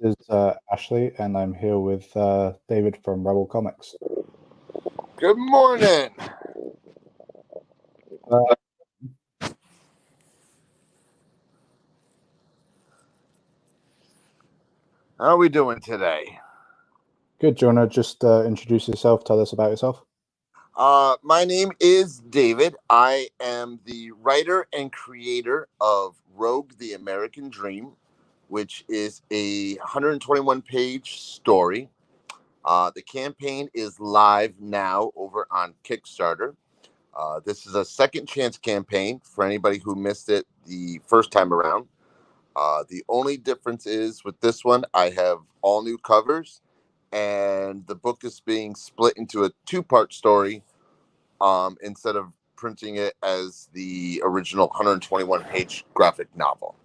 is Ashley, and I'm here with David from Rebel Comics. Good morning. How are we doing today? Good. Do you want to just introduce yourself? Tell us about yourself. My name is David. I am the writer and creator of Rogue: The American Dream, which is a 121-page story. The campaign is live now over on Kickstarter. This is a second chance campaign for anybody who missed it the first time around. The only difference is with this one, I have all new covers, and the book is being split into a two-part story instead of printing it as the original 121-page graphic novel.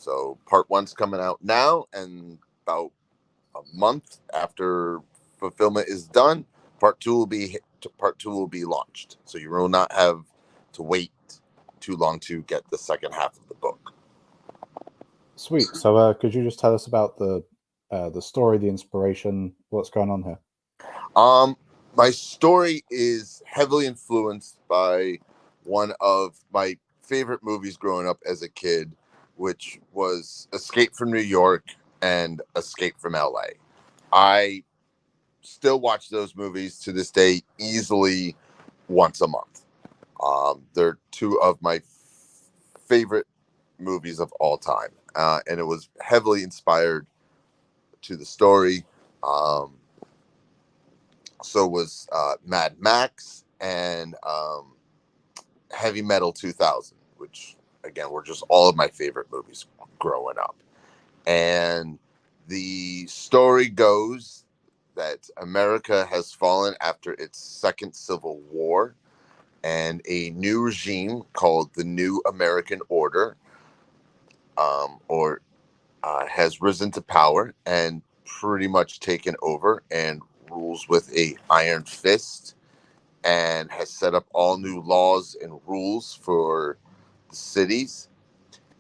So part one's coming out now, and about a month after fulfillment is done, part two will be launched. So you will not have to wait too long to get the second half of the book. Sweet. So could you just tell us about the story, the inspiration, what's going on here? My story is heavily influenced by one of my favorite movies growing up as a kid, which was Escape from New York and Escape from LA. I still watch those movies to this day easily once a month. They're two of my favorite movies of all time, and it was heavily inspired to the story. So was Mad Max and Heavy Metal 2000, which again were just all of my favorite movies growing up. And the story goes that America has fallen after its second civil war, and a new regime called the New American Order has risen to power and pretty much taken over and rules with a iron fist, and has set up all new laws and rules for the cities.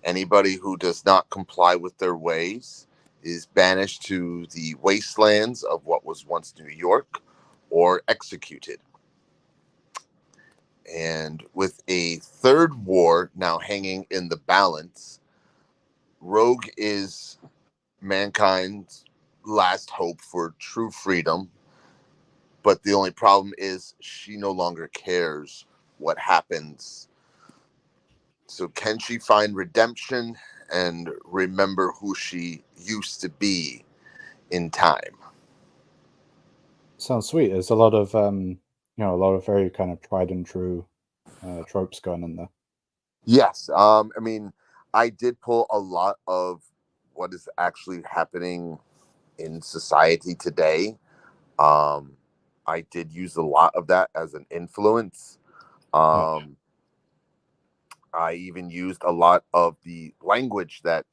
Anybody who does not comply with their ways is banished to the wastelands of what was once New York or executed. And with a third war now hanging in the balance, Rogue is mankind's last hope for true freedom. But the only problem is she no longer cares what happens. So can she find redemption and remember who she used to be in time? Sounds sweet. There's a lot of a lot of very kind of tried and true tropes going in there. Yes. I mean, I did pull a lot of what is actually happening in society today. I did use a lot of that as an influence. I even used a lot of the language that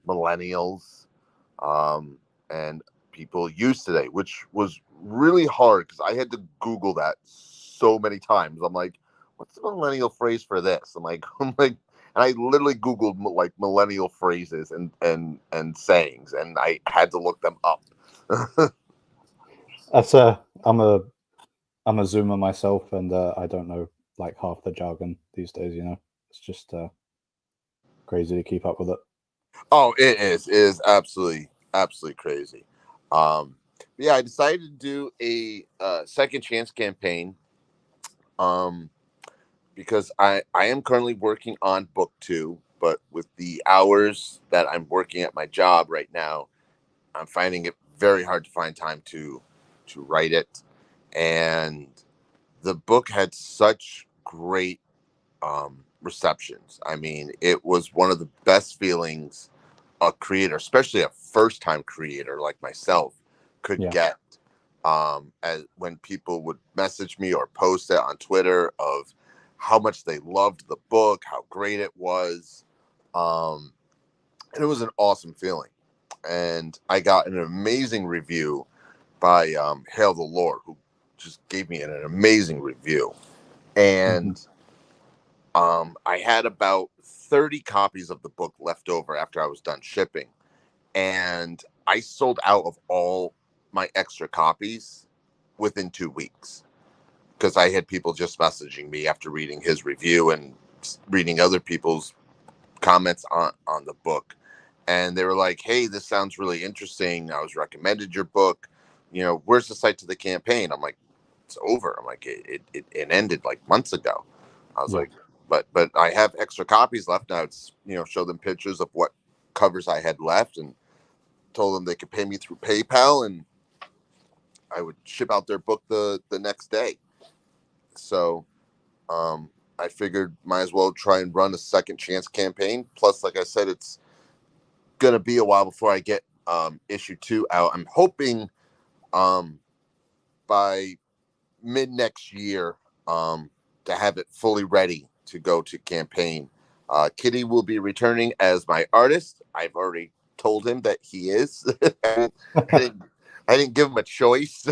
millennials and people use today, which was really hard because I had to Google that so many times. I'm like, what's the millennial phrase for this? I'm like, and I literally Googled like millennial phrases and sayings, and I had to look them up. I'm a Zoomer myself, and I don't know like half the jargon these days. It's just crazy to keep up with it. Oh, it is. It is absolutely crazy. Yeah, I decided to do a second chance campaign. Because I am currently working on book 2, but with the hours that I'm working at my job right now, I'm finding it very hard to find time to write it. And the book had such great receptions. I mean, it was one of the best feelings a creator, especially a first-time creator like myself, could get. As when people would message me or post it on Twitter of how much they loved the book, how great it was. And it was an awesome feeling. And I got an amazing review by Hail the Lord, who just gave me an amazing review. And I had about 30 copies of the book left over after I was done shipping. And I sold out of all my extra copies within 2 weeks, because I had people just messaging me after reading his review and reading other people's comments on the book. And they were like, hey, this sounds really interesting. I was recommended your book. Where's the site to the campaign? I'm like, it's over. I'm like, it ended like months ago. I was like, but I have extra copies left now. It's, show them pictures of what covers I had left and told them they could pay me through PayPal and I would ship out their book the next day. So I figured might as well try and run a second chance campaign. Plus, like I said, it's going to be a while before I get issue 2 out. I'm hoping by mid next year to have it fully ready to go to campaign. Kitty will be returning as my artist. I've already told him that he is. I didn't give him a choice.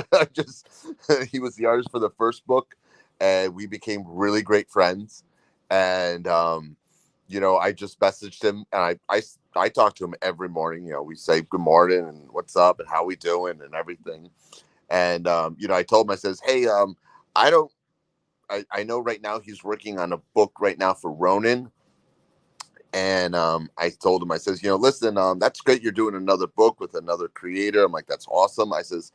He was the artist for the first book, and we became really great friends. And I just messaged him, and I talk to him every morning. We say good morning and what's up and how we doing and everything. And I told him, I says, hey, I know right now he's working on a book right now for Ronin. And I told him, I says, listen, that's great. You're doing another book with another creator. I'm like, that's awesome. I says,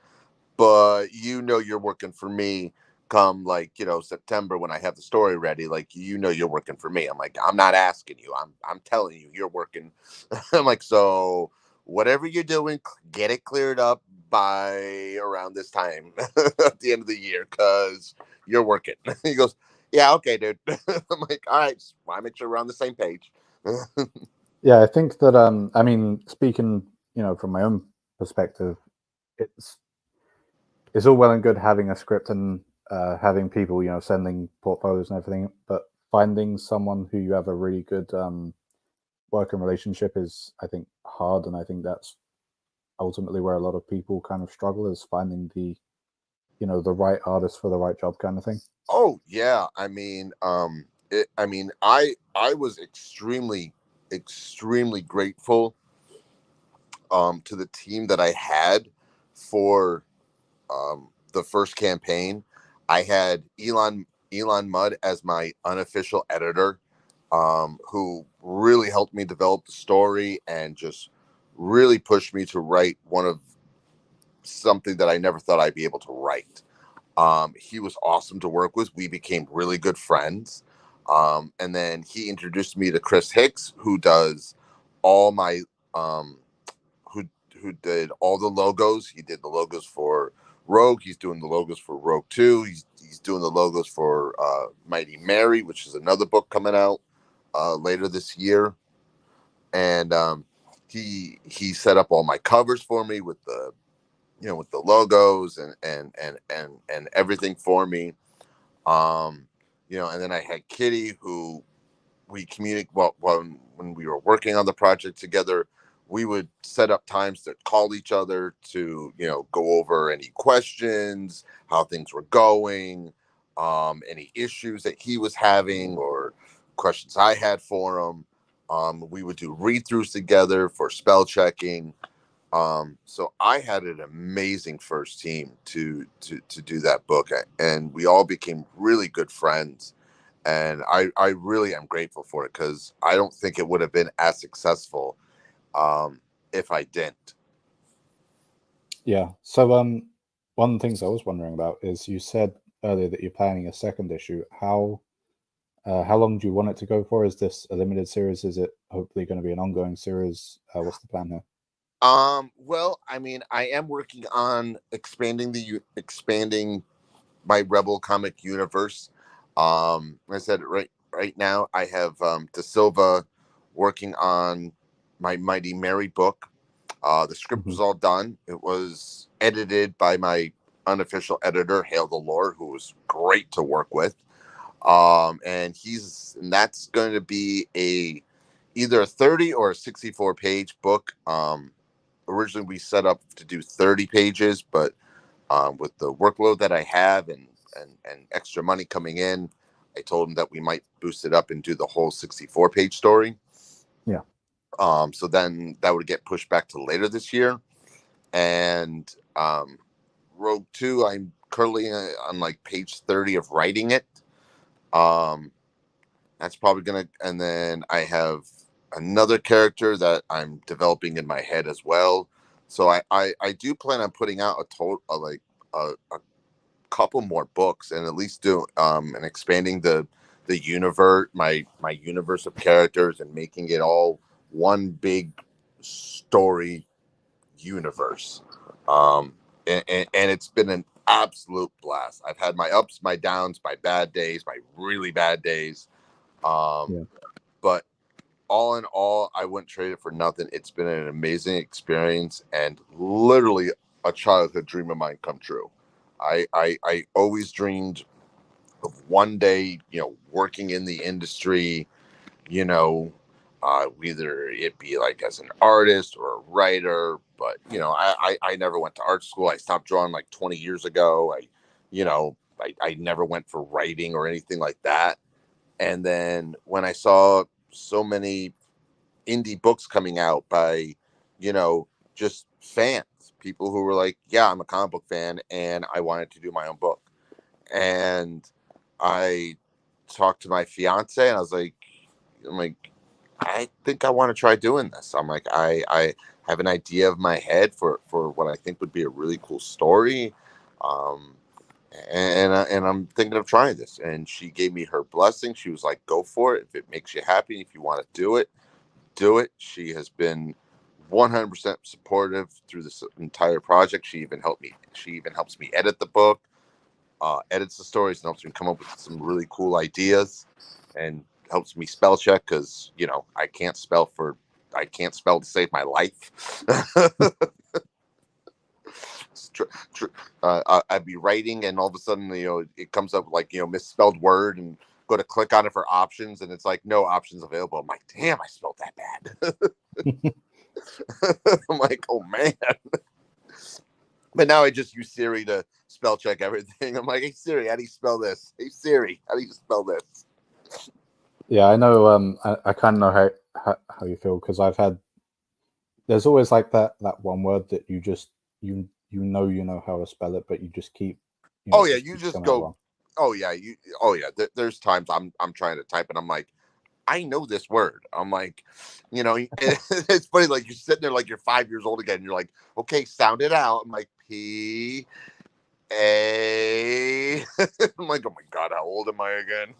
but you're working for me come like, September when I have the story ready. Like, you're working for me. I'm like, I'm not asking you. I'm telling you, you're working. I'm like, so whatever you're doing, get it cleared up by around this time at the end of the year, because you're working. He goes, yeah, okay, dude. I'm like, all right, just want to make sure we're on the same page. Yeah, I think that I mean, speaking, from my own perspective, it's all well and good having a script and having people, sending portfolios and everything, but finding someone who you have a really good working relationship is, I think, hard, and I think that's ultimately where a lot of people kind of struggle, is finding the the right artist for the right job kind of thing. Oh yeah, I mean, I was extremely grateful to the team that I had for the first campaign. I had Elon Mudd as my unofficial editor, who really helped me develop the story and just really pushed me to write something that I never thought I'd be able to write. He was awesome to work with. We became really good friends. And then he introduced me to Chris Hicks, who does all my who did all the logos. He did the logos for Rogue. He's doing the logos for Rogue 2. He's doing the logos for Mighty Mary, which is another book coming out later this year. And he set up all my covers for me with the with the logos and everything for me. And then I had Kitty, who we communicate when we were working on the project together. We would set up times to call each other to go over any questions, how things were going, any issues that he was having or questions I had for him. We would do read-throughs together for spell checking. So I had an amazing first team to do that book, and we all became really good friends. And I really am grateful for it, because I don't think it would have been as successful if I didn't. Yeah. So one of the things I was wondering about is, you said earlier that you're planning a second issue. How long do you want it to go for? Is this a limited series? Is it hopefully going to be an ongoing series? What's the plan here? Well, I mean, I am working on expanding my Rebel comic universe. Like I said, right now I have De Silva working on my Mighty Mary book. The script was all done. It was edited by my unofficial editor, Hail the Lord, who was great to work with. And that's going to be either a 30 or a 64 page book. Originally we set up to do 30 pages, but with the workload that I have and extra money coming in, I told him that we might boost it up and do the whole 64 page story. Yeah. So then that would get pushed back to later this year. and Rogue 2, I'm currently on like page 30 of writing it. That's probably gonna, and then I have another character that I'm developing in my head as well. So I do plan on putting out a total like a couple more books, and at least do and expanding the universe, my universe of characters, and making it all one big story universe. Um, and it's been an absolute blast. I've had my ups, my downs, my bad days, my really bad days. Yeah. But all in all, I wouldn't trade it for nothing. It's been an amazing experience and literally a childhood dream of mine come true. I always dreamed of one day, working in the industry, you know, whether it be like as an artist or a writer. But I never went to art school. I stopped drawing like 20 years ago. I never went for writing or anything like that. And then when I saw so many indie books coming out by, just fans, people who were like, yeah, I'm a comic book fan and I wanted to do my own book. And I talked to my fiance and I'm like, I think I want to try doing this. I'm like, I have an idea of my head for what I think would be a really cool story. Um, and I'm thinking of trying this. And she gave me her blessing. She was like, go for it. If it makes you happy, if you want to do it, do it. She has been 100% supportive through this entire project. She even helps me edit the book, edits the stories, and helps me come up with some really cool ideas, and helps me spell check because I can't spell to save my life. I'd be writing, and all of a sudden, it comes up like misspelled word, and go to click on it for options, and it's like no options available. I'm like, damn, I spelled that bad. I'm like, oh man. But now I just use Siri to spell check everything. I'm like, hey Siri, how do you spell this? Hey Siri, how do you spell this? Yeah, I know. I kind of know how you feel, because there's always like that one word that you just you know how to spell it, but you just keep Oh yeah, just you keeps just coming out go. wrong. Oh yeah, Oh yeah. There's times I'm trying to type and I'm like, I know this word. I'm like, it's funny. Like you're sitting there like you're 5 years old again. You're like, okay, sound it out. I'm like P A. I'm like, oh my god, how old am I again?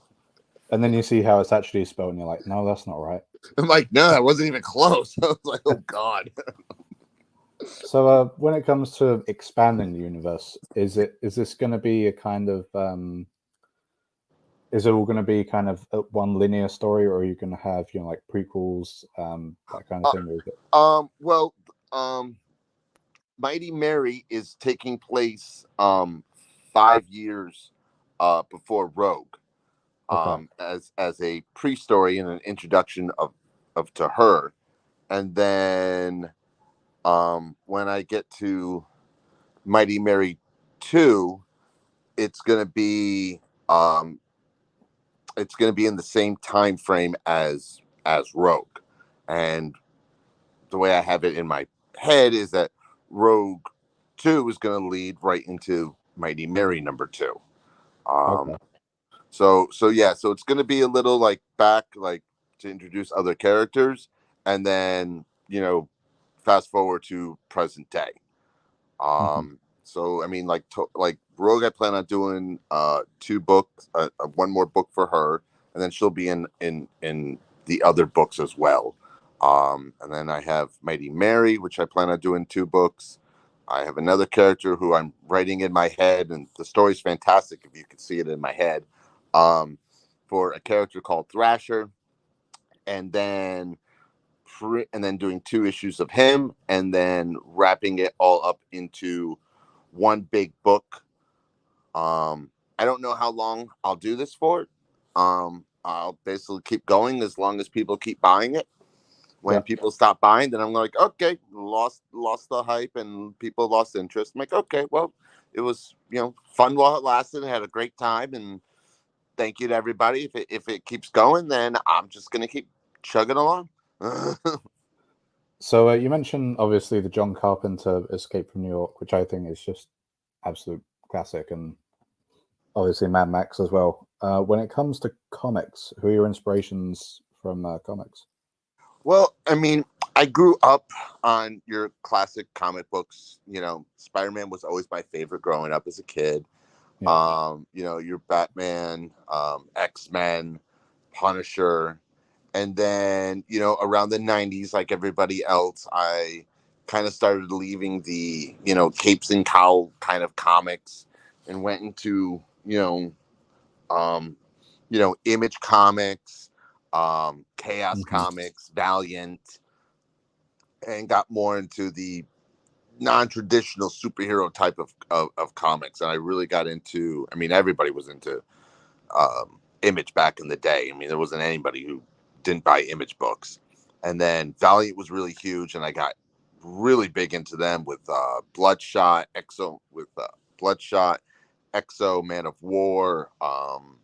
And then you see how it's actually spelled, and you're like, no, that's not right. I'm like, no, that wasn't even close. I was like, oh god. So when it comes to expanding the universe, is this going to be a kind of is it all going to be kind of one linear story, or are you going to have like prequels, that kind of thing? Or is it... Well, um, Mighty Mary is taking place 5 years before Rogue, Okay. as a pre-story and an introduction of to her. And then when I get to Mighty Mary 2, it's going to be um in the same time frame as Rogue. And the way I have it in my head is that Rogue 2 is going to lead right into Mighty Mary number 2. Okay. Um, so yeah, so it's going to be a little like back, like to introduce other characters, and then fast forward to present day. Hmm. So I mean, like Rogue, I plan on doing 2 books, one more book for her, and then she'll be in the other books as well. And then I have Mighty Mary, which I plan on doing 2 books. I have another character who I'm writing in my head, and the story's fantastic if you can see it in my head. Um, for a character called Thrasher, and then doing 2 issues of him, and then wrapping it all up into one big book. I don't know how long I'll do this for. I'll basically keep going as long as people keep buying it. When Yeah. people stop buying, then I'm like, okay, lost the hype and people lost interest. I'm like, okay, well, it was fun while it lasted. I had a great time, and thank you to everybody. If it keeps going, then I'm just gonna keep chugging along. So you mentioned obviously the John Carpenter Escape from New York, which I think is just absolute classic, and obviously Mad Max as well. When it comes to comics, who are your inspirations from comics? Well, I mean, I grew up on your classic comic books. You know, Spider-Man was always my favorite growing up as a kid. Yeah. You know, your Batman, X-Men, Punisher, and then, you know, around the 90s, like everybody else, I kind of started leaving the, you know, capes and cowl kind of comics and went into, um, Image Comics, Chaos Hmm. Comics, Valiant, and got more into the non-traditional superhero type of comics. And I really got into, I mean, everybody was into Image back in the day. I mean, there wasn't anybody who didn't buy Image books. And then Valiant was really huge, and I got really big into them with Bloodshot, Bloodshot, Exo, Man of War, um,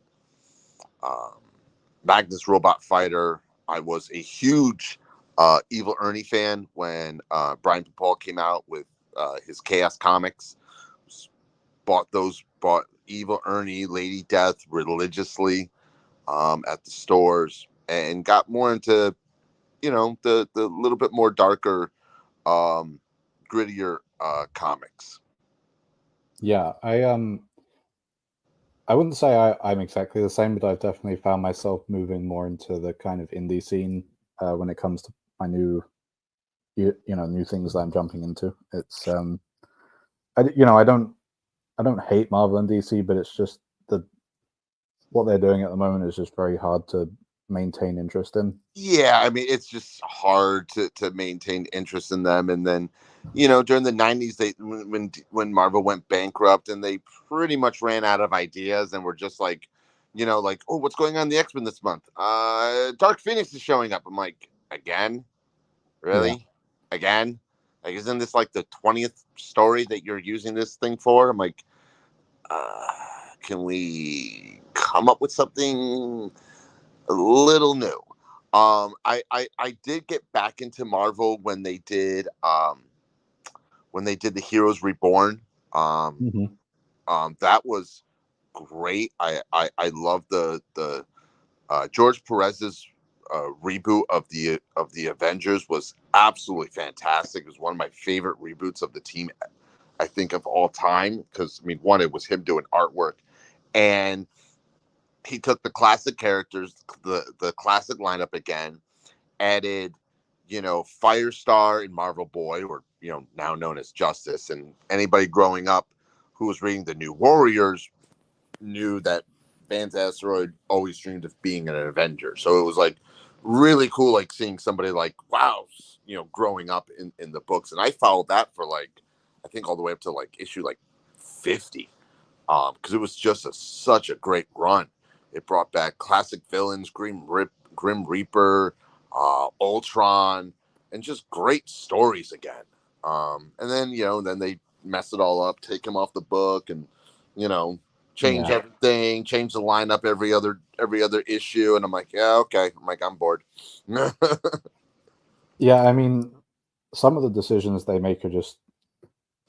Magnus Robot Fighter. I was a huge Evil Ernie fan when Brian Paul came out with his Chaos Comics. Bought Evil Ernie, Lady Death religiously at the stores, and got more into, you know, the little bit more darker, um, grittier comics. Yeah, I wouldn't say I'm exactly the same, but I've definitely found myself moving more into the kind of indie scene when it comes to my new things that I'm jumping into. It's I don't hate Marvel and DC, but it's just the what they're doing at the moment is just very hard to maintain interest in. Yeah, I mean, it's just hard to maintain interest in them. And then, you know, during the 90s, they when Marvel went bankrupt, and they pretty much ran out of ideas, and were just like, you know, like, oh, what's going on in the X-Men this month? Dark Phoenix is showing up. I'm like, again, Yeah, really, again? Like, isn't this like the 20th story that you're using this thing for? I'm like, uh, can we come up with something a little new? I did get back into Marvel when they did the Heroes Reborn. Um, hmm, that was great. I love the George Perez's reboot of the Avengers was absolutely fantastic. It was one of my favorite reboots of the team, I think, of all time, because I mean, one, it was him doing artwork, and he took the classic characters, the classic lineup again, added, you know, Firestar and Marvel Boy, or, you know, now known as Justice. And anybody growing up who was reading the New Warriors knew that Vance Asteroid always dreamed of being an Avenger. So it was like really cool, like seeing somebody like, wow, you know, growing up in the books. And I followed that for like, I think all the way up to like issue like 50, because it was just such a great run. It brought back classic villains, Grim Reaper, Ultron, and just great stories again. And then, you know, then they mess it all up, take him off the book, and, you know, change yeah, everything, change the lineup every other issue. And I'm like, yeah, okay. I'm like, I'm bored. Yeah, yeah. I mean, some of the decisions they make are just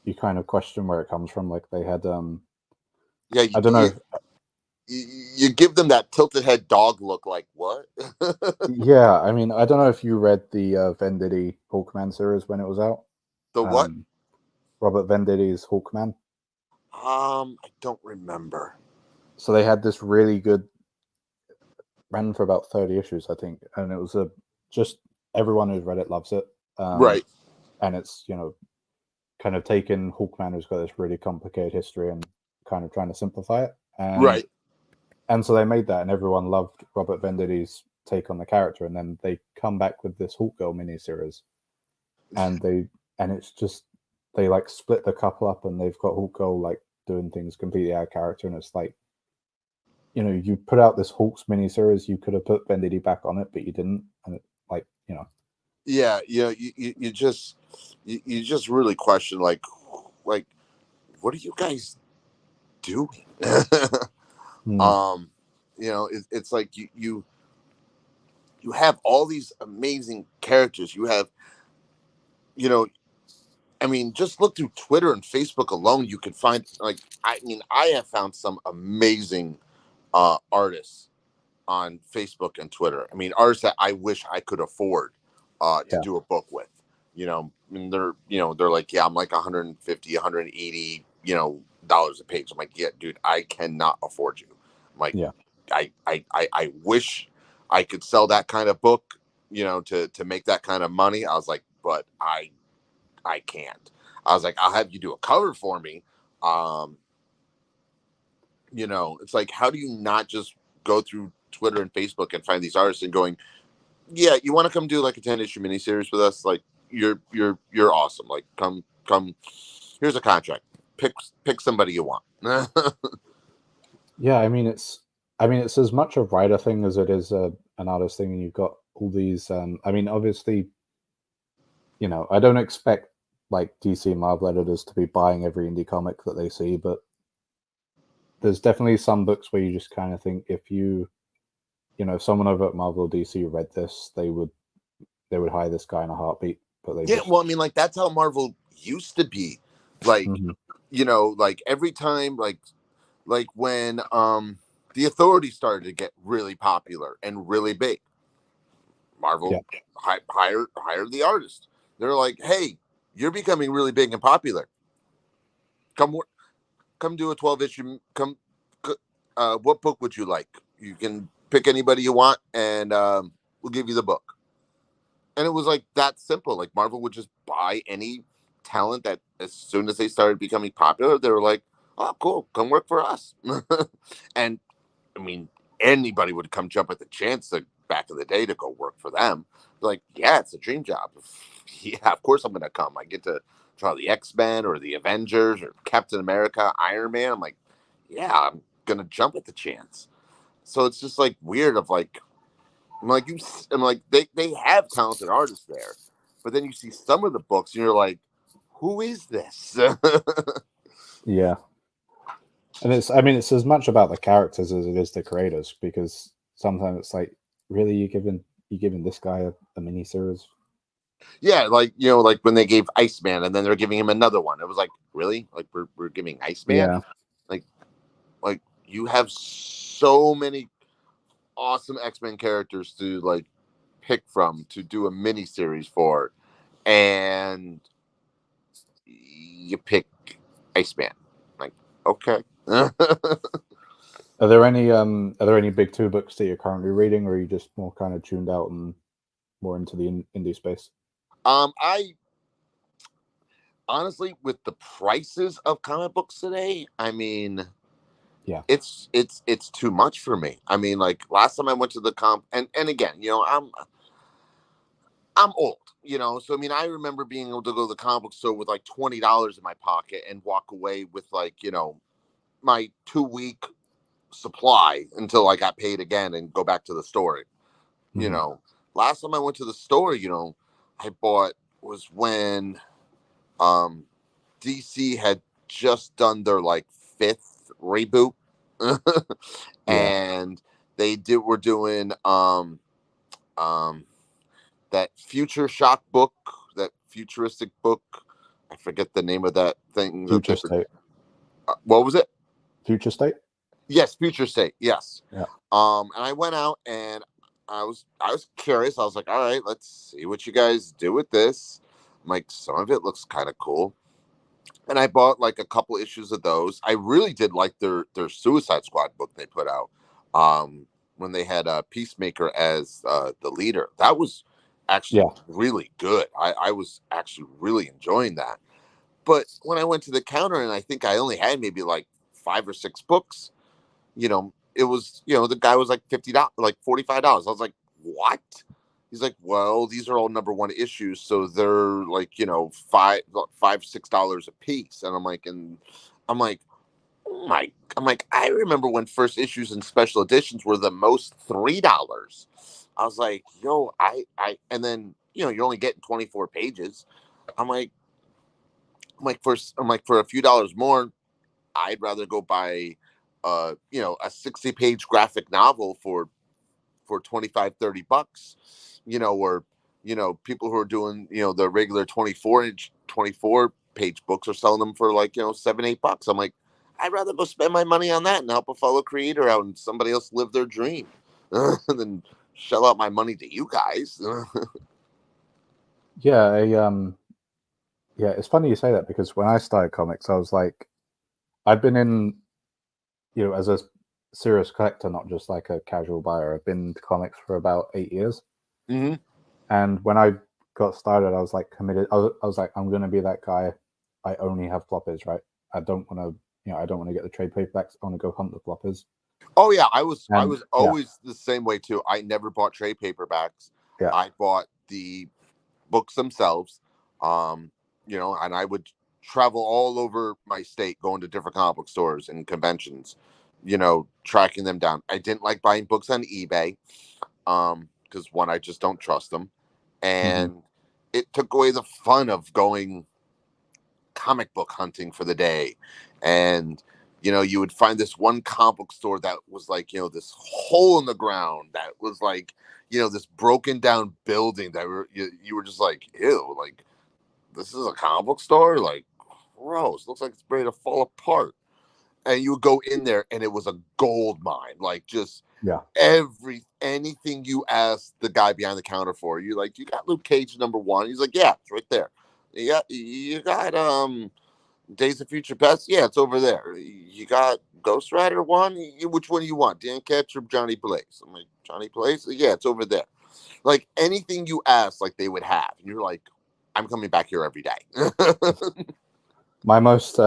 you kind of question where it comes from. Like they had, you, I don't you, know. you give them that tilted head dog look, like what? Yeah, I mean, I don't know if you read the Venditti Hawkman series when it was out. The what? Um, Robert Venditti's Hawkman. I don't remember. So they had this really good ran for about 30 issues, I think, and it was a just everyone who's read it loves it. Right. And it's kind of taken Hawkman, who's got this really complicated history, and kind of trying to simplify it. And Right. and so they made that, and everyone loved Robert Venditti's take on the character. And then they come back with this Hawk Girl miniseries, and it's just they like split the couple up, and they've got Hawk Girl like doing things completely out of character, and it's like you put out this Hawks miniseries, you could have put Venditti back on it, but you didn't, and it Yeah. You just really question, like what are you guys doing? hmm, um, it's like you have all these amazing characters. You have you know, I mean, just look through Twitter and Facebook alone. You could find like, I mean, I have found some amazing artists on Facebook and Twitter. I mean, artists that I wish I could afford to Yeah. do a book with. You know, and they're like, yeah, I'm like 150, 180, dollars a page. I'm like, yeah, dude, I cannot afford you. I'm like, Yeah. I wish I could sell that kind of book, to make that kind of money. I was like, but I can't. I was like, I'll have you do a cover for me. Um, it's like, how do you not just go through Twitter and Facebook and find these artists and going, yeah, you want to come do like a 10-issue miniseries with us? Like, you're awesome. Like, come. Here's a contract. Pick somebody you want. Yeah, I mean it's as much a writer thing as it is an artist thing, and you've got all these. I mean, obviously, I don't expect like DC and Marvel editors to be buying every indie comic that they see, but there's definitely some books where you just kind of think if someone over at Marvel or DC read this, they would hire this guy in a heartbeat. But they Yeah, just well, I mean, like that's how Marvel used to be. Like, Mhm. like every time, like when the Authority started to get really popular and really big, Yeah, Marvel hired the artist. They're like, hey, you're becoming really big and popular. Come come do a 12 issue. What book would you like? You can pick anybody you want, and we'll give you the book. And it was like that simple. Like Marvel would just buy any talent that, as soon as they started becoming popular, they were like, "Oh, cool, come work for us." And I mean, anybody would come jump at the chance to back in the day to go work for them. Like, yeah, it's a dream job. Yeah, of course I'm gonna come. I get to draw the X-Men or the Avengers or Captain America, Iron Man. I'm like, yeah, I'm gonna jump at the chance. So it's just like weird of like, I'm like, they have talented artists there, but then you see some of the books and you're like, who is this? yeah, and I mean, it's as much about the characters as it is the creators, because sometimes it's like, really, you giving this guy a mini series? Yeah, like like when they gave Iceman and then they're giving him another one. It was like, really? Like we're giving Iceman? Yeah, Like like you have so many awesome X-Men characters to like pick from to do a mini series for, and you pick Iceman. Like, okay. are there any big two books that you're currently reading, or are you just more kind of tuned out and more into the indie space? I honestly, with the prices of comic books today, I mean, Yeah, it's too much for me. I mean, like last time I went to the comp, and again, I'm old, so I mean, I remember being able to go to the comic book store with like $20 in my pocket and walk away with like my 2 week supply until I got paid again and go back to the store. You hmm know, last time I went to the store, I bought was when um DC had just done their like fifth reboot, yeah, and were doing um that future shock book, that futuristic book. I forget the name of that thing that they Future State, what was it? Future State. Yes, Future State. Yes. Yeah, And I went out and I was curious. I was like, all right, let's see what you guys do with this. I'm like, some of it looks kind of cool. And I bought like a couple issues of those. I really did like their Suicide Squad book they put out. When they had Peacemaker as the leader. That was actually yeah, really good. I was actually really enjoying that. But when I went to the counter and I think I only had maybe like 5 or 6 books, it was, the guy was like $50, like $45. I was like, what? He's like, well, these are all #1 issues, so they're like, $5, $6 a piece. And I'm like, oh my, I'm like, I remember when first issues and special editions were the most $3. I was like, yo, and then you're only getting 24 pages. I'm like, for a few dollars more, I'd rather go buy a 60-page graphic novel for 25, $30, or people who are doing, the regular 24-page books are selling them for like, $7-8. I'm like, I'd rather go spend my money on that and help a fellow creator out and somebody else live their dream than shell out my money to you guys. Yeah, yeah, it's funny you say that because when I started comics, I was like, I've been in, as a serious collector, not just like a casual buyer. I've been to comics for about 8 years. Mm-hmm. And when I got started, I was like committed. I was like, I'm going to be that guy. I only have floppies, right? I don't want to, I don't want to get the trade paperbacks. I want to go hunt the floppies. Oh yeah, I was And, always the same way too. I never bought trade paperbacks. Yeah. I bought the books themselves. And I would travel all over my state, going to different comic book stores and conventions, tracking them down. I didn't like buying books on eBay, because one, I just don't trust them, and it took away the fun of going comic book hunting for the day. And you would find this one comic book store that was like, this hole in the ground that was like, this broken down building that you were just like, ew, like, this is a comic book store? Like, gross. Looks like it's ready to fall apart. And you would go in there and it was a gold mine. Like, just anything you asked the guy behind the counter for. You like, you got Luke Cage #1. He's like, yeah, it's right there. Yeah, you got Days of Future Past. Yeah, it's over there. You got Ghost Rider 1. Which one do you want? Dan Ketch or Johnny Blaze? I'm like, Johnny Blaze? Yeah, it's over there. Like, anything you ask, like, they would have. And you're like, I'm coming back here every day. My most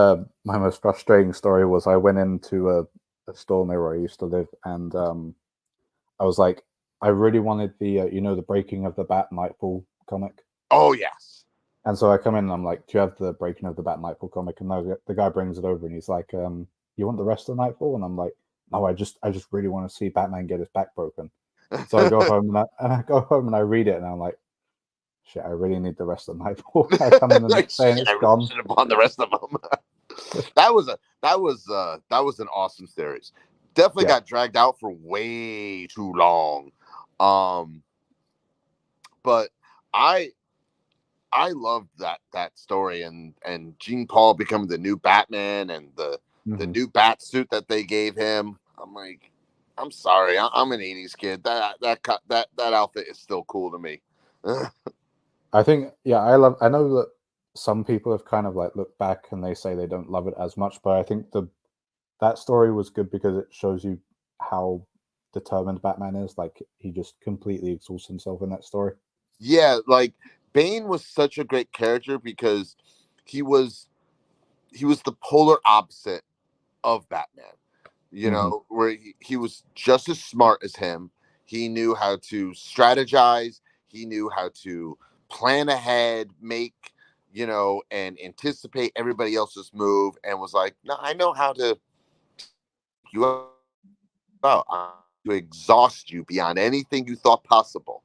frustrating story was I went into a store near where I used to live, and I was like, I really wanted the the Breaking of the Bat Nightfall comic. Oh yes. And so I come in and I'm like, do you have the Breaking of the Bat Nightfall comic? And the guy brings it over and he's like, you want the rest of Nightfall? And I'm like, no, I just really want to see Batman get his back broken. So I go home and I read it and I'm like, shit, I really need the rest of Nightfall. I come in the next day and it's gone. Should have bought the rest of them. that was an awesome series. Definitely got dragged out for way too long. But I loved that story and Gene Paul becoming the new Batman and the new bat suit that they gave him. I'm like, I'm sorry, I'm an 80s kid. That outfit is still cool to me. I think, I know that some people have kind of like looked back and they say they don't love it as much, but I think that story was good because it shows you how determined Batman is. Like, he just completely exhausts himself in that story. Yeah, like, Bane was such a great character because he was the polar opposite of Batman. Where he was just as smart as him. He knew how to strategize. He knew how to plan ahead, make, and anticipate everybody else's move, and was like, no, I know how to to exhaust you beyond anything you thought possible.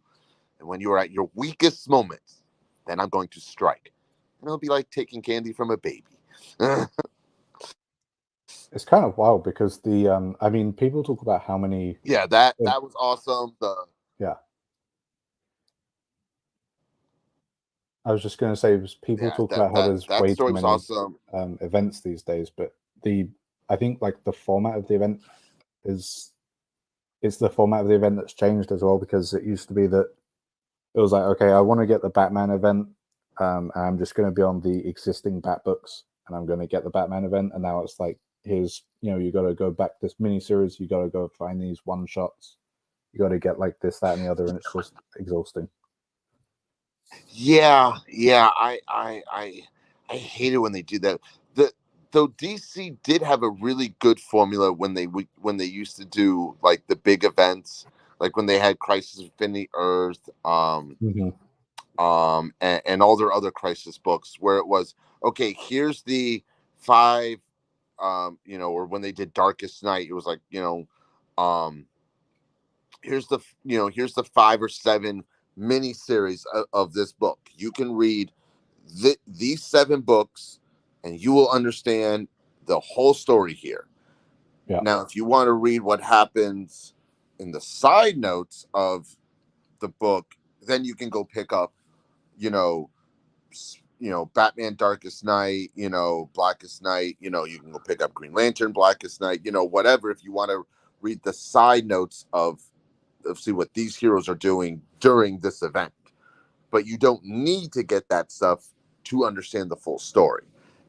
And when you are at your weakest moments, then I'm going to strike. And it'll be like taking candy from a baby. It's kind of wild because I mean, people talk about how many. Yeah, that was awesome. I was just going to say, people talk about how there's way too many awesome. Events these days, but I think like the format of the event it's the format of the event that's changed as well, because it used to be that it was like, okay, I want to get the Batman event, and I'm just going to be on the existing Bat books, and I'm going to get the Batman event, and now it's like, here's, you got to go back this miniseries, you got to go find these one shots, you got to get like this, that, and the other, and it's just exhausting. Yeah, I hate it when they do that. Though DC did have a really good formula when they used to do like the big events, like when they had Crisis of Infinite Earth, and all their other Crisis books, where it was, okay, here's the 5, or when they did Darkest Night, it was like, here's the 5 or 7 mini-series of this book. You can read these 7 books and you will understand the whole story here. Now, if you want to read what happens in the side notes of the book, then you can go pick up, you know, Batman Darkest Night, Blackest Night, you can go pick up Green Lantern Blackest Night, whatever, if you want to read the side notes of see what these heroes are doing during this event. But you don't need to get that stuff to understand the full story.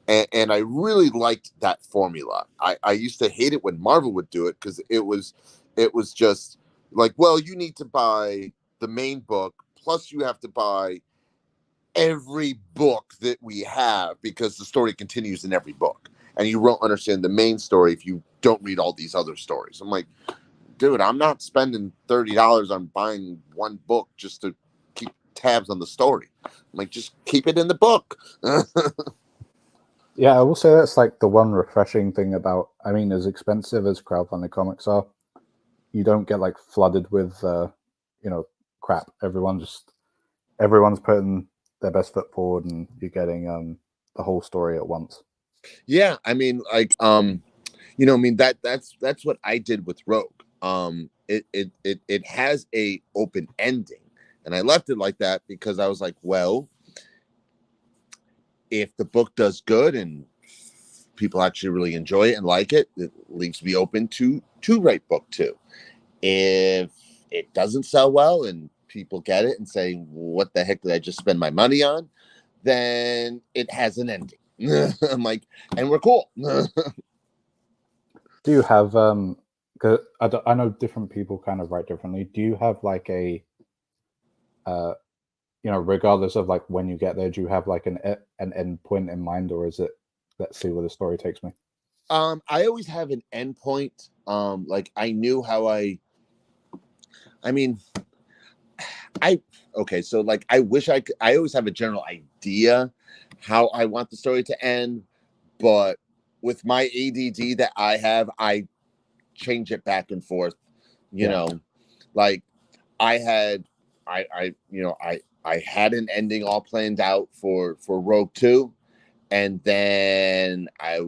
And I really liked that formula. I used to hate it when Marvel would do it, because it was just like, well, you need to buy the main book, plus you have to buy every book that we have, because the story continues in every book, and you won't understand the main story if you don't read all these other stories. I'm like, dude, I'm not spending $30 on buying one book just to keep tabs on the story. I'm like, just keep it in the book. Yeah, I will say that's like the one refreshing thing about, I mean, as expensive as crowdfunding comics are, you don't get like flooded with crap. Everyone's putting their best foot forward, and you're getting the whole story at once. Yeah, I mean, like, that's what I did with Rogue. It has a open ending, and I left it like that because I was like, well, if the book does good and people actually really enjoy it and like it, it leaves me open to write book 2. If it doesn't sell well and people get it and say, what the heck did I just spend my money on, then it has an ending. I'm like, and we're cool. Do you have because I know different people kind of write differently. Do you have like a regardless of like when you get there, do you have like an end point in mind, or is it, let's see where the story takes me? I always have an end point. Like, I knew how I so like, I wish I always have a general idea how I want the story to end, but with my ADD that I have, I change it back and forth. Like, I had I had an ending all planned out for Rogue 2, and then I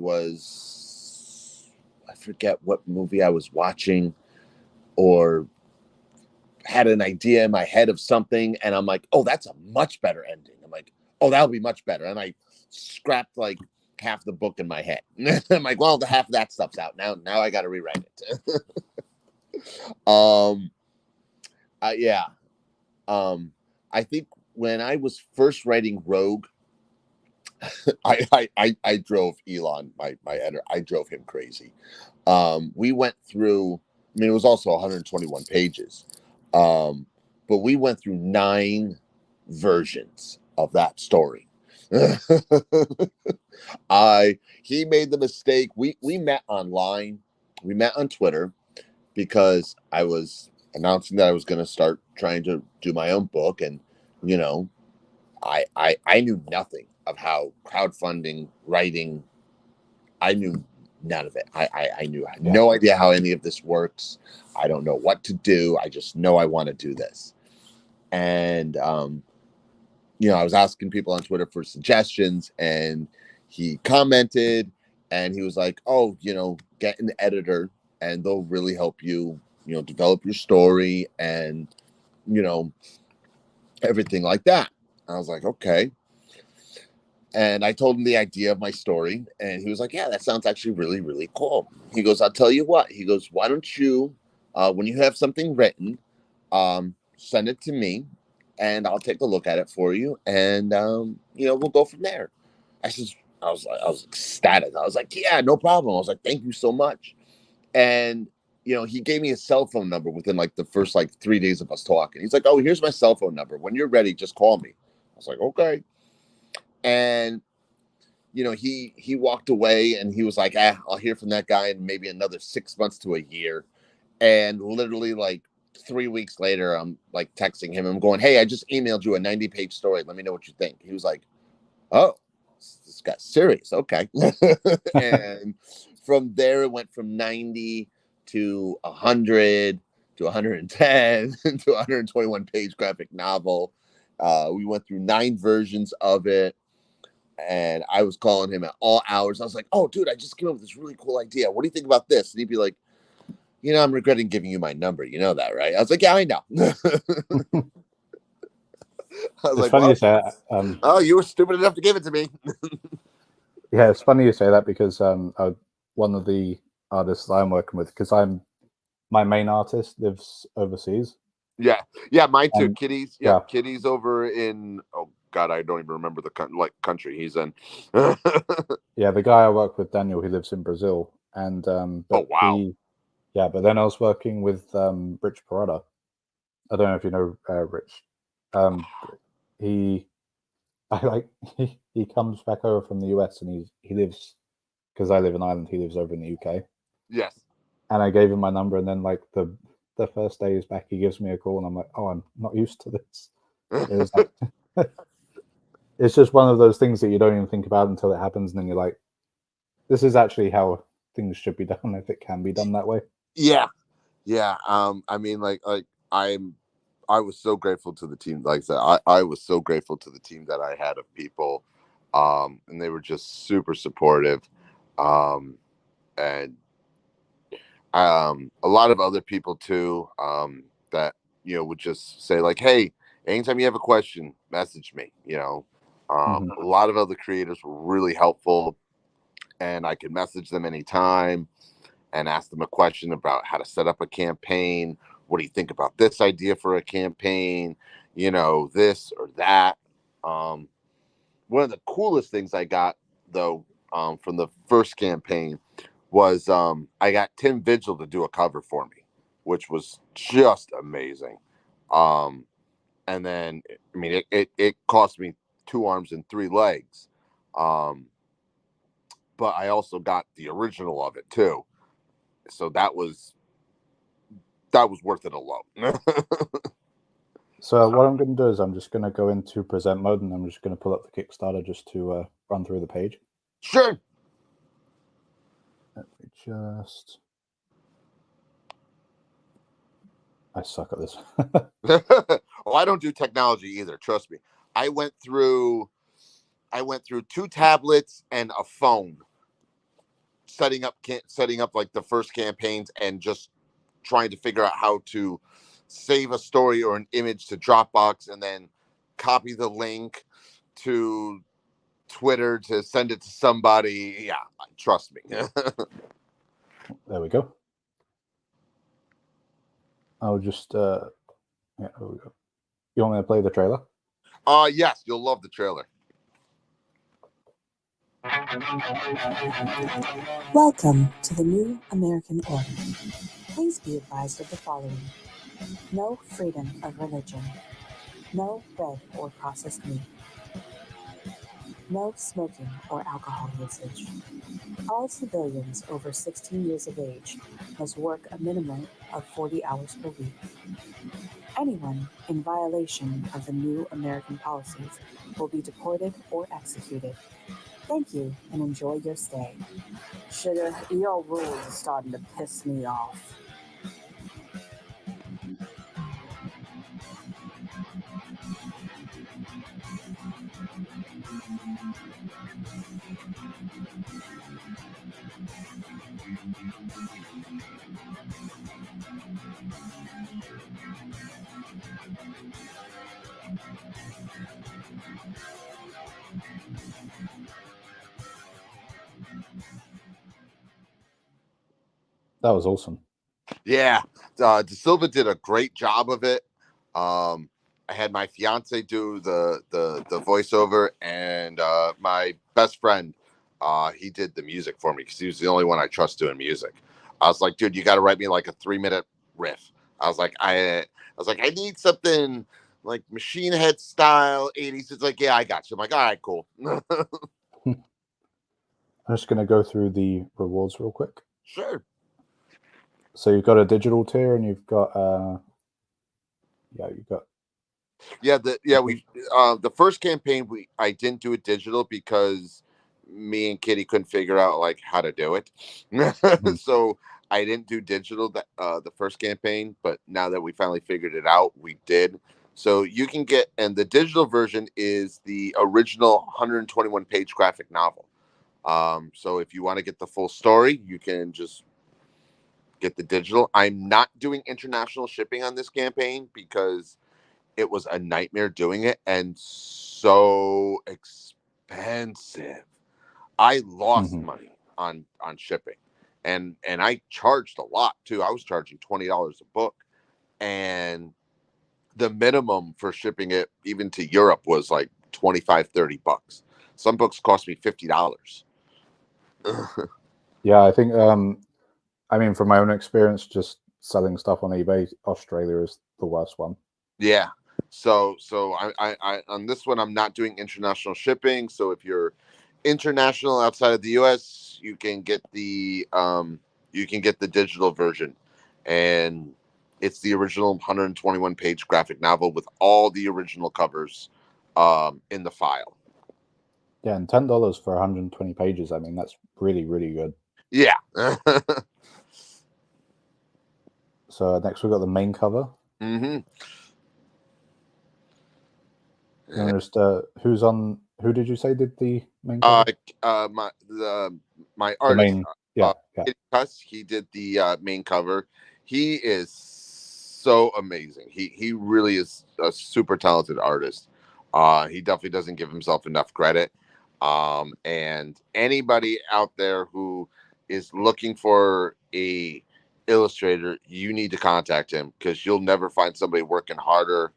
forget what movie I was watching, or had an idea in my head of something, and I'm like, oh, that's a much better ending. I'm like, oh, that'll be much better. And I scrapped like half the book in my head. I'm like, well, the half of that stuff's out now. Now I got to rewrite it. Yeah. I think when I was first writing Rogue, I drove Elon, my editor, I drove him crazy. We went through, I mean, it was also 121 pages. But we went through 9 versions of that story. He made the mistake. We met online. We met on Twitter because I was announcing that I was going to start trying to do my own book, and I knew nothing of how crowdfunding, writing. I knew none of it. I knew no idea how any of this works. I don't know what to do. I just know I want to do this. And I was asking people on Twitter for suggestions, and he commented, and he was like, oh, get an editor, and they'll really help you, develop your story, and everything like that. I was like, okay. And I told him the idea of my story, and he was like, yeah, that sounds actually really, really cool. He goes, I'll tell you what. He goes, why don't you, when you have something written, send it to me, and I'll take a look at it for you, and, we'll go from there. I was ecstatic. I was like, yeah, no problem. I was like, thank you so much. And, he gave me a cell phone number within like the first 3 days of us talking. He's like, oh, here's my cell phone number. When you're ready, just call me. I was like, okay. And, he walked away, and he was like, I'll hear from that guy in maybe another 6 months to a year. And literally 3 weeks later, I'm texting him. I'm going, hey, I just emailed you a 90-page story. Let me know what you think. He was like, oh, this got serious. Okay. And from there, it went from 90 to 100 to 110 to 121 page graphic novel. We went through 9 versions of it, and I was calling him at all hours. I was like, oh, dude, I just came up with this really cool idea. What do you think about this? And he'd be like, I'm regretting giving you my number. You know that, right? I was like, yeah, I know. I was It's like, funny you well, say that. oh, you were stupid enough to give it to me. Yeah, it's funny you say that because one of the artists I'm working with, because my main artist lives overseas. Yeah, mine too. And Kitty's, yeah, Kitty's over in, oh God, I don't even remember the country he's in. yeah, the guy I work with, Daniel, he lives in Brazil, and Oh wow. but then I was working with Rich Parada. I don't know if you know Rich. He, I like he comes back over from the US, and he lives, because I live in Ireland. He lives over in the UK, Yes. and I gave him my number, and then like the first day he's back, he gives me a call, and I'm like, oh, I'm not used to this. It was like it's just one of those things that you don't even think about until it happens, and then you're like, this is actually how things should be done if it can be done that way. Yeah. I mean, I was so grateful to the team. Like I said, I was so grateful to the team that I had of people, and they were just super supportive, and a lot of other people too, that would just say like, hey, anytime you have a question, message me. A lot of other creators were really helpful, and I could message them anytime and ask them a question about how to set up a campaign. What do you think about this idea for a campaign? This or that. One of the coolest things I got though, from the first campaign was, I got Tim Vigil to do a cover for me, which was just amazing. And then, I mean, it cost me 2 arms and 3 legs. But I also got the original of it too. So that was worth it alone. So what I'm going to do is I'm just going to go into present mode, and I'm just going to pull up the Kickstarter just to run through the page. Sure. Let me just. I suck at this. Oh, I don't do technology either. Trust me. I went through 2 tablets and a phone, setting up like the first campaigns, and just trying to figure out how to save a story or an image to Dropbox, and then copy the link to Twitter to send it to somebody. Yeah, trust me. There we go. I'll just yeah, there we go. You want me to play the trailer? Yes, you'll love the trailer. Welcome to the New American Order. Please be advised of the following. No freedom of religion. No red or processed meat. No smoking or alcohol usage. All civilians over 16 years of age must work a minimum of 40 hours per week. Anyone in violation of the New American policies will be deported or executed. Thank you and enjoy your stay. Sugar, your rules are starting to piss me off. That was awesome. Yeah, De Silva did a great job of it. I had my fiance do the voiceover, and my best friend, he did the music for me because he was the only one I trust doing music. I was like, dude, you got to write me like a 3-minute riff. I was like, I need something like Machine Head style 80s. It's like, yeah, I got you. I'm like, all right, cool. I'm just going to go through the rewards real quick. Sure. So you've got a digital tier, and you've got the first campaign I didn't do it digital because me and Kitty couldn't figure out like how to do it. So I didn't do digital the first campaign, but now that we finally figured it out, we did. So you can get, and the digital version is the original 121 page graphic novel. So if you want to get the full story, you can just get the digital. I'm not doing international shipping on this campaign because it was a nightmare doing it and so expensive. I lost money on shipping, and I charged a lot too. I was charging $20 a book, and the minimum for shipping it even to Europe was like $25-30. Some books cost me $50. Yeah, I think I mean, from my own experience, just selling stuff on eBay, Australia is the worst one. Yeah. So I on this one, I'm not doing international shipping. So if you're international outside of the US, you can get the digital version, and it's the original 121 page graphic novel with all the original covers in the file. Yeah, and $10 for 120 pages. I mean, that's really, really good. Yeah. So next we've got the main cover. Mm-hmm. Just who did you say did the main cover? My artist, yeah. Cuss, he did the main cover. He is so amazing. He really is a super talented artist. He definitely doesn't give himself enough credit. And anybody out there who is looking for a illustrator, you need to contact him, because you'll never find somebody working harder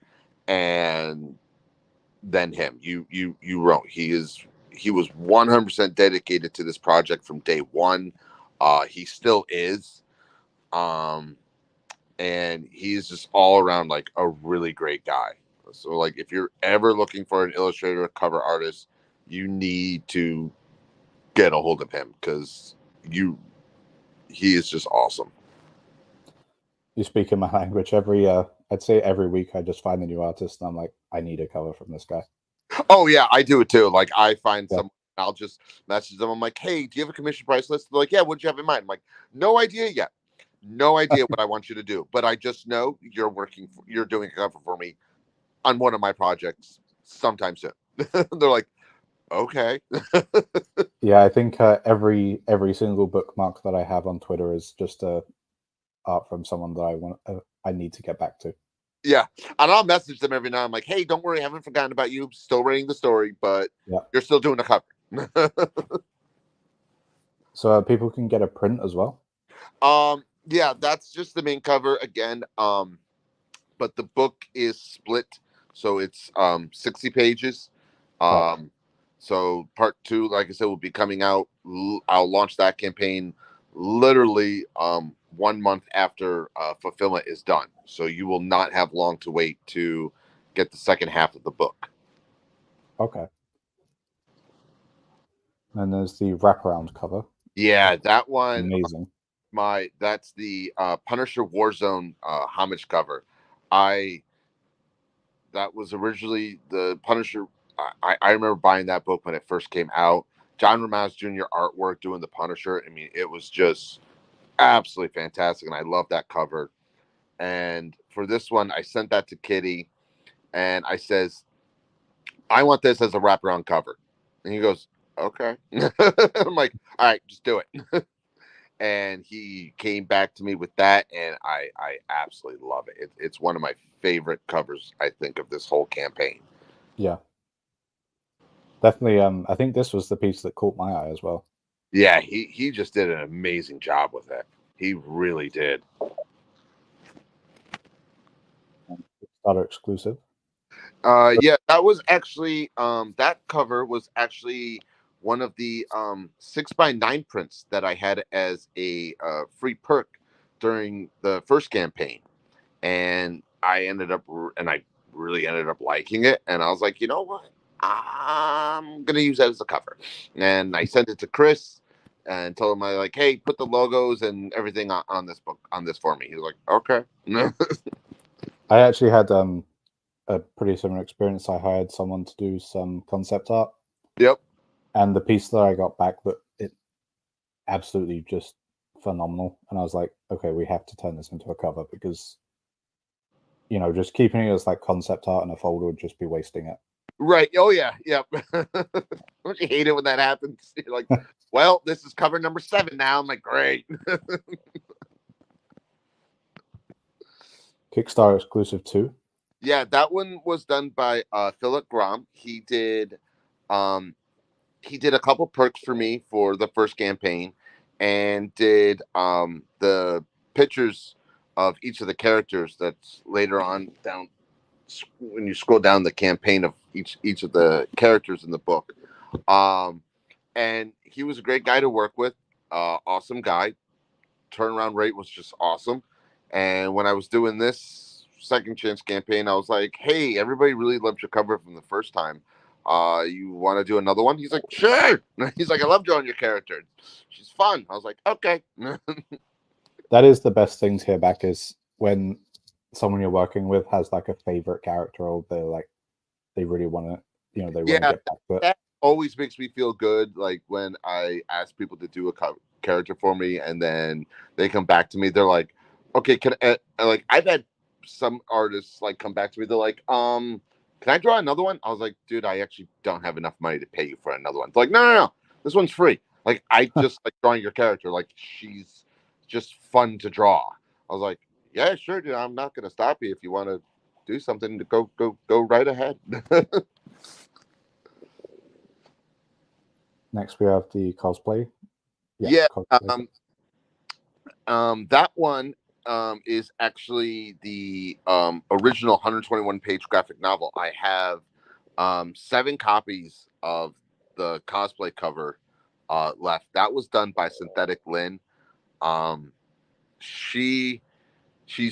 and than him. You wrote. He was 100% dedicated to this project from day one. He still is. And he's just all around like a really great guy. So like, if you're ever looking for an illustrator or cover artist, you need to get a hold of him, because he is just awesome. You speak in my language. I'd say every week I just find a new artist and I'm like, I need a cover from this guy. Oh yeah, I do it too. Like, I find someone, I'll just message them. I'm like, hey, do you have a commission price list? They're like, yeah, what'd you have in mind? I'm like, no idea yet. No idea what I want you to do, but I just know you're doing a cover for me on one of my projects sometime soon. They're like, okay. Yeah, I think every single bookmark that I have on Twitter is just art from someone that I need to get back to. Yeah, and I'll message them every now. I'm like, hey, don't worry, I haven't forgotten about you. Still writing the story, but you're still doing a cover. So people can get a print as well. Yeah, that's just the main cover again. But the book is split, so it's 60 pages. So part 2, like I said, will be coming out. I'll launch that campaign literally 1 month after fulfillment is done. So you will not have long to wait to get the second half of the book. Okay. And there's the wraparound cover. Yeah, that one. Amazing. That's the Punisher Warzone homage cover. That was originally the Punisher. I remember buying that book when it first came out. John Romaz Jr. artwork doing the Punisher. I mean, it was just absolutely fantastic, and I love that cover. And for this one, I sent that to Kitty, and I says, I want this as a wraparound cover. And he goes, okay. I'm like, all right, just do it. And he came back to me with that, and I absolutely love it. It's one of my favorite covers, I think, of this whole campaign. Yeah. Definitely. I think this was the piece that caught my eye as well. Yeah, he just did an amazing job with it. He really did. Kickstarter exclusive. Yeah, that was actually that cover was actually one of the 6x9 prints that I had as a free perk during the first campaign, and I really ended up liking it, and I was like, you know what, I'm gonna use that as a cover. And I sent it to Chris and told him, I like, hey, put the logos and everything on this book, on this for me. He was like, okay. I actually had a pretty similar experience. I hired someone to do some concept art. Yep. And the piece that I got back, that it absolutely just phenomenal. And I was like, okay, we have to turn this into a cover, because, you know, just keeping it as like concept art in a folder would just be wasting it. Right. Oh yeah. Yep. Don't you hate it when that happens? You're like, well, this is cover number 7 now. I'm like, great. Kickstarter exclusive too. Yeah, that one was done by Philip Grom. He did a couple perks for me for the first campaign, and did the pictures of each of the characters that's later on down when you scroll down the campaign of each of the characters in the book. Um, and he was a great guy to work with. Awesome guy. Turnaround rate was just awesome. And when I was doing this second chance campaign, I was like, "Hey, everybody really loved your cover from the first time. You want to do another one?" He's like, "Sure." He's like, "I love drawing your character. She's fun." I was like, "Okay." That is the best thing to hear back, is when someone you're working with has like a favorite character, or they're like, they really want to, they want to Yeah, get back to it. that always makes me feel good. Like when I ask people to do a character for me, and then they come back to me, they're like, "Okay, can like I've had some artists like come back to me. They're like, can I draw another one?" I was like, "Dude, I actually don't have enough money to pay you for another one." They're like, "No, this one's free. Like I just like drawing your character. Like she's just fun to draw." I was like, "Yeah, sure, dude. I'm not gonna stop you if you want to do something. To go right ahead." Next, we have the cosplay. Yeah, Cosplay. that one is actually the original 121 page graphic novel. I have 7 copies of the cosplay cover left. That was done by Synthetic Lynn. Um, she's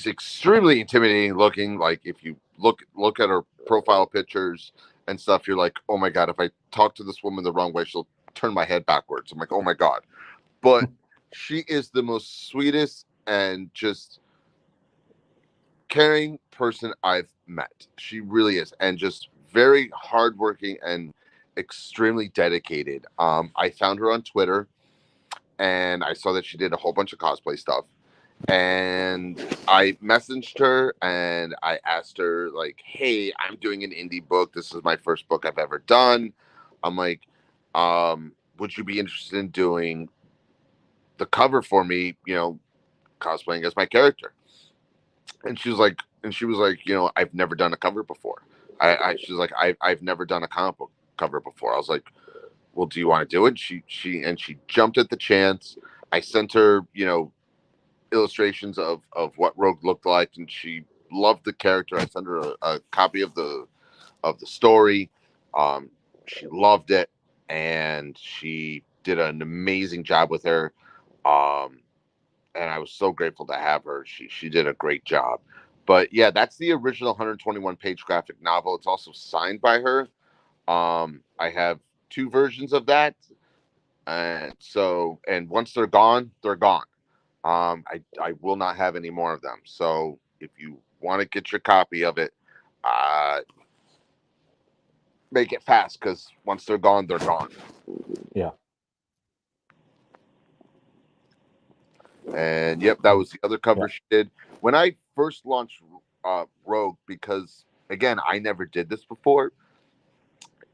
extremely intimidating looking. Like if you look at her profile pictures and stuff, you're like, "Oh my god, if I talk to this woman the wrong way, she'll turn my head backwards." I'm like, "Oh my god." But she is the most sweetest and just caring person I've met. She really is, and just very hardworking and extremely dedicated. I found her on Twitter, and I saw that she did a whole bunch of cosplay stuff. And I messaged her and I asked her, like, "Hey, I'm doing an indie book. This is my first book I've ever done." I'm like, would you be interested in doing the cover for me, cosplaying as my character? And she was like, "I've never done a cover before." She's like, I've never done a comic book cover before. I was like, "Well, do you want to do it?" She jumped at the chance. I sent her, illustrations of what Rogue looked like, and she loved the character. I sent her a copy of the story. Um, she loved it, and she did an amazing job with her. Um, and I was so grateful to have her. She did a great job. But yeah, that's the original 121 page graphic novel. It's also signed by her. I have 2 versions of that, and once they're gone, they're gone. I will not have any more of them. So if you want to get your copy of it, uh, make it fast, because once they're gone, they're gone. Yeah. And yep, that was the other cover she did when I first launched Rogue, because again, I never did this before,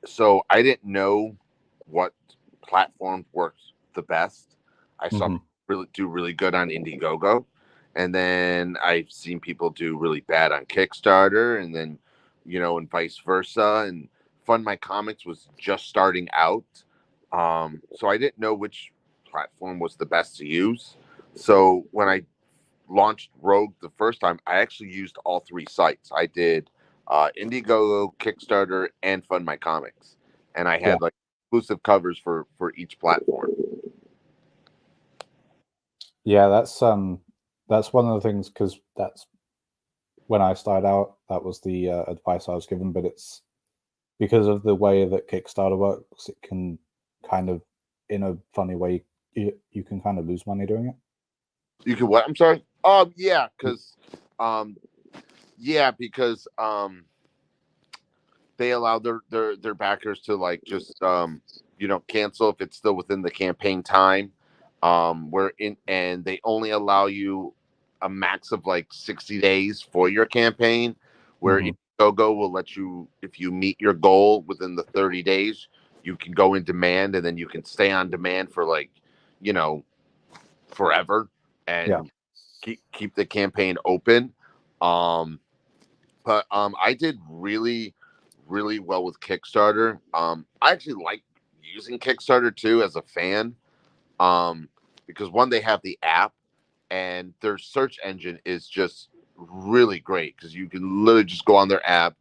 so I didn't know what platform worked the best. I saw Mhm. people do really good on Indiegogo, and then I've seen people do really bad on Kickstarter, and then and vice versa. And Fund My Comics was just starting out, so I didn't know which platform was the best to use. So when I launched Rogue the first time, I actually used all 3 sites. I did Indiegogo, Kickstarter, and Fund My Comics, and I had like exclusive covers for each platform. Yeah, that's one of the things, because that's when I started out. That was the advice I was given, but it's because of the way that Kickstarter works. It can kind of, in a funny way, you can kind of lose money doing it. You can what? I'm sorry. Yeah, because they allow their backers to like just cancel if it's still within the campaign time. And they only allow you a max of like 60 days for your campaign, where Indiegogo will let you, if you meet your goal within the 30 days, you can go in demand, and then you can stay on demand for like forever, and keep the campaign open. But I did really, really well with Kickstarter. I actually like using Kickstarter too as a fan, because one, they have the app, and their search engine is just really great because you can literally just go on their app,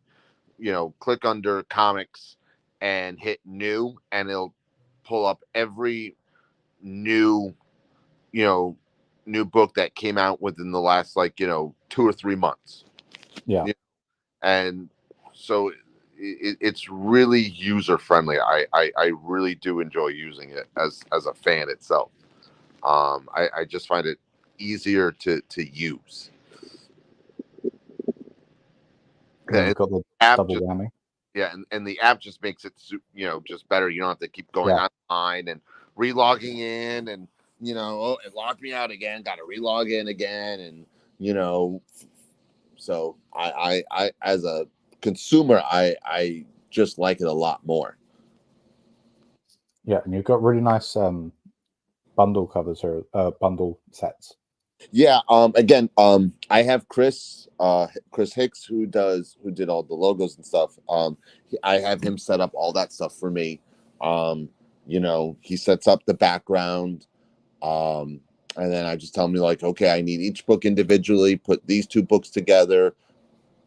click under comics and hit new, and it'll pull up every new, you know, new book that came out within the last 2 or 3 months. Yeah. And so it's really user friendly. I really do enjoy using it as a fan itself. I just find it easier to use. Yeah, And we've got the app double just whammy. Yeah, and the app just makes it just better. You don't have to keep going online and relogging in, and it locked me out again. Got to relog in again, and so I as a consumer, I just like it a lot more. Yeah, and you've got really nice bundle covers or bundle sets. Yeah. Again, I have Chris Hicks, who did all the logos and stuff. I have him set up all that stuff for me. He sets up the background. And then I just tell him, like, okay, I need each book individually, put these two books together,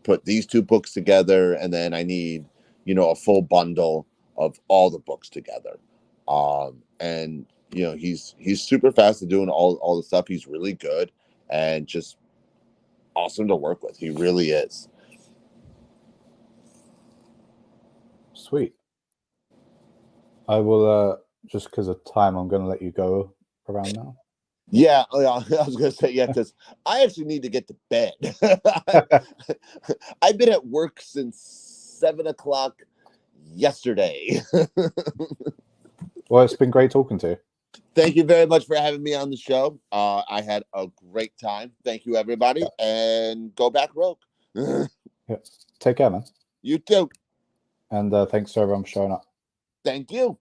and then I need, a full bundle of all the books together. And he's super fast at doing all the stuff. He's really good and just awesome to work with. He really is. Sweet. I will just because of time, I'm going to let you go around now. Yeah, I was gonna say, yeah, because I actually need to get to bed. I've been at work since 7:00 yesterday. Well, it's been great talking to you. Thank you very much for having me on the show. I had a great time. Thank you, everybody, and go back Rogue. Yeah. Take care, man. You too. And thanks to everyone for showing up. Thank you.